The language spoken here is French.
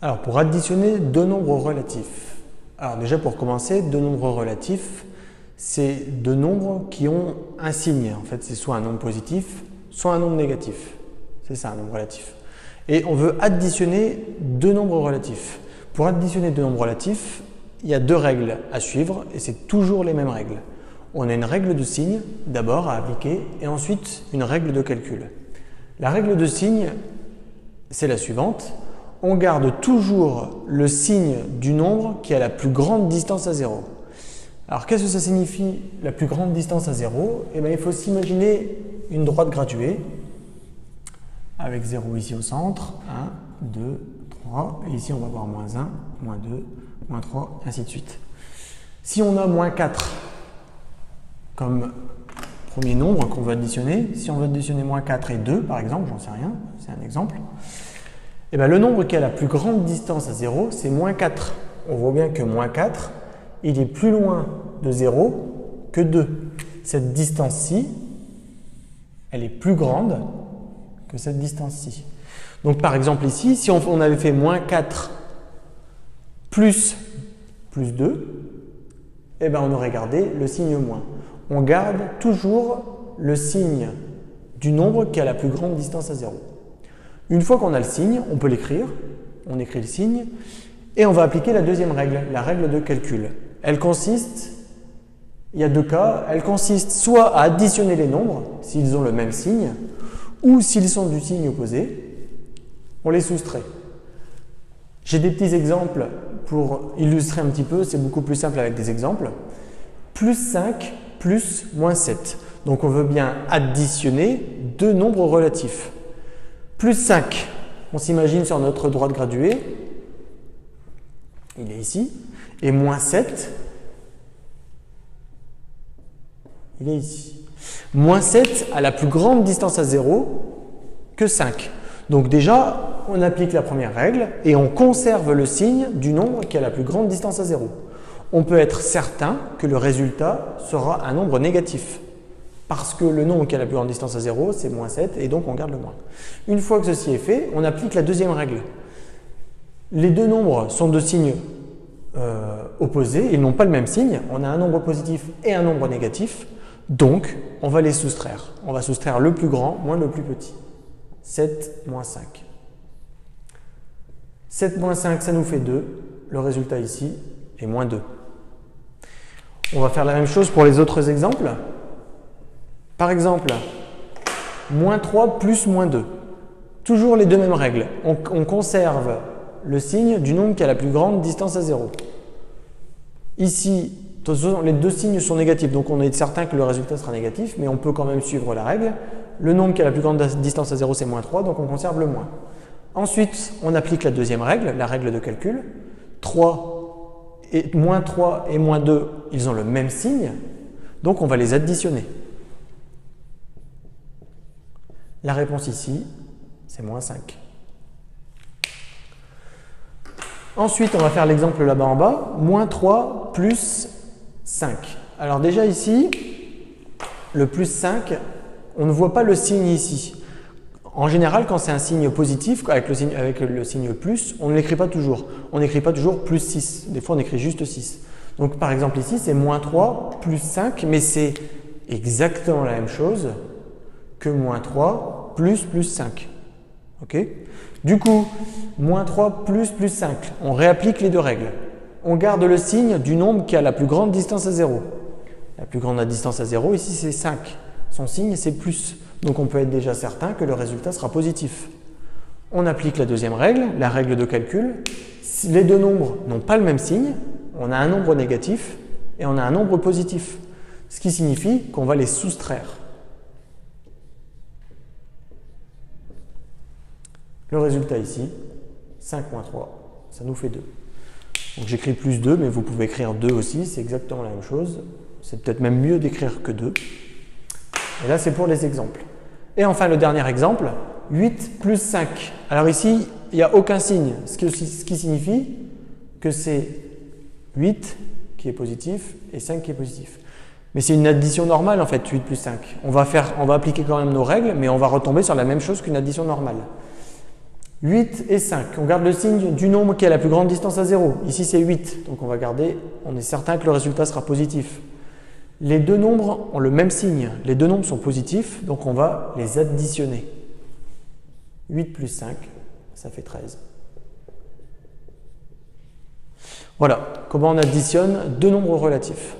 Alors, pour additionner deux nombres relatifs. Alors déjà, pour commencer, deux nombres relatifs, c'est deux nombres qui ont un signe. En fait, c'est soit un nombre positif, soit un nombre négatif. C'est ça, un nombre relatif. Et on veut additionner deux nombres relatifs. Pour additionner deux nombres relatifs, il y a deux règles à suivre et c'est toujours les mêmes règles. On a une règle de signe d'abord à appliquer et ensuite une règle de calcul. La règle de signe, c'est la suivante. On garde toujours le signe du nombre qui a la plus grande distance à 0. Alors qu'est-ce que ça signifie la plus grande distance à 0? Eh bien, il faut s'imaginer une droite graduée avec 0 ici au centre, 1, 2, 3, et ici on va voir moins 1, moins 2, moins 3, et ainsi de suite. Si on a moins 4 comme premier nombre qu'on veut additionner, si on veut additionner moins 4 et 2 par exemple, j'en sais rien, c'est un exemple, et bien le nombre qui a la plus grande distance à 0, c'est moins 4. On voit bien que moins 4, il est plus loin de 0 que 2. Cette distance-ci, elle est plus grande que cette distance-ci. Donc par exemple ici, si on avait fait moins 4 plus 2, eh bien on aurait gardé le signe moins. On garde toujours le signe du nombre qui a la plus grande distance à 0. Une fois qu'on a le signe, on peut l'écrire, on écrit le signe, et on va appliquer la deuxième règle, la règle de calcul. Elle consiste, il y a deux cas, elle consiste soit à additionner les nombres, s'ils ont le même signe, ou s'ils sont du signe opposé, on les soustrait. J'ai des petits exemples pour illustrer un petit peu, c'est beaucoup plus simple avec des exemples. Plus 5 plus moins 7. Donc on veut bien additionner deux nombres relatifs. Plus 5, on s'imagine sur notre droite graduée, il est ici, et moins 7, il est ici. Moins 7 a la plus grande distance à 0 que 5. Donc déjà, on applique la première règle et on conserve le signe du nombre qui a la plus grande distance à 0. On peut être certain que le résultat sera un nombre négatif. Parce que le nombre qui a la plus grande distance à 0, c'est moins 7, et donc on garde le moins. Une fois que ceci est fait, on applique la deuxième règle. Les deux nombres sont de signes opposés, ils n'ont pas le même signe. On a un nombre positif et un nombre négatif, donc on va les soustraire. On va soustraire le plus grand moins le plus petit. 7 moins 5. 7 moins 5, ça nous fait 2. Le résultat ici est moins 2. On va faire la même chose pour les autres exemples. Par exemple, moins 3 plus moins 2. Toujours les deux mêmes règles. On conserve le signe du nombre qui a la plus grande distance à 0. Ici, les deux signes sont négatifs, donc on est certain que le résultat sera négatif, mais on peut quand même suivre la règle. Le nombre qui a la plus grande distance à 0, c'est moins 3, donc on conserve le moins. Ensuite, on applique la deuxième règle, la règle de calcul. Moins 3 et moins 2, ils ont le même signe, donc on va les additionner. La réponse ici, c'est moins 5. Ensuite, on va faire l'exemple là-bas en bas. Moins 3 plus 5. Alors déjà ici, le plus 5, on ne voit pas le signe ici. En général, quand c'est un signe positif, avec le signe plus, on ne l'écrit pas toujours. On n'écrit pas toujours plus 6. Des fois, on écrit juste 6. Donc par exemple ici, c'est moins 3 plus 5, mais c'est exactement la même chose que moins 3 plus 5. Ok? Du coup, moins 3 plus 5, on réapplique les deux règles. On garde le signe du nombre qui a la plus grande distance à 0. La plus grande distance à 0, ici, c'est 5. Son signe, c'est plus. Donc on peut être déjà certain que le résultat sera positif. On applique la deuxième règle, la règle de calcul. Si les deux nombres n'ont pas le même signe, on a un nombre négatif et on a un nombre positif. Ce qui signifie qu'on va les soustraire. Le résultat ici, 5 moins 3, ça nous fait 2. Donc j'écris plus 2, mais vous pouvez écrire 2 aussi, c'est exactement la même chose. C'est peut-être même mieux d'écrire que 2. Et là, c'est pour les exemples. Et enfin, le dernier exemple, 8 plus 5. Alors ici, il n'y a aucun signe, ce qui signifie que c'est 8 qui est positif et 5 qui est positif. Mais c'est une addition normale en fait, 8 plus 5. On va appliquer quand même nos règles, mais on va retomber sur la même chose qu'une addition normale. 8 et 5. On garde le signe du nombre qui a la plus grande distance à 0. Ici, c'est 8. Donc, on va garder, on est certain que le résultat sera positif. Les deux nombres ont le même signe. Les deux nombres sont positifs, donc on va les additionner. 8 plus 5, ça fait 13. Voilà comment on additionne deux nombres relatifs.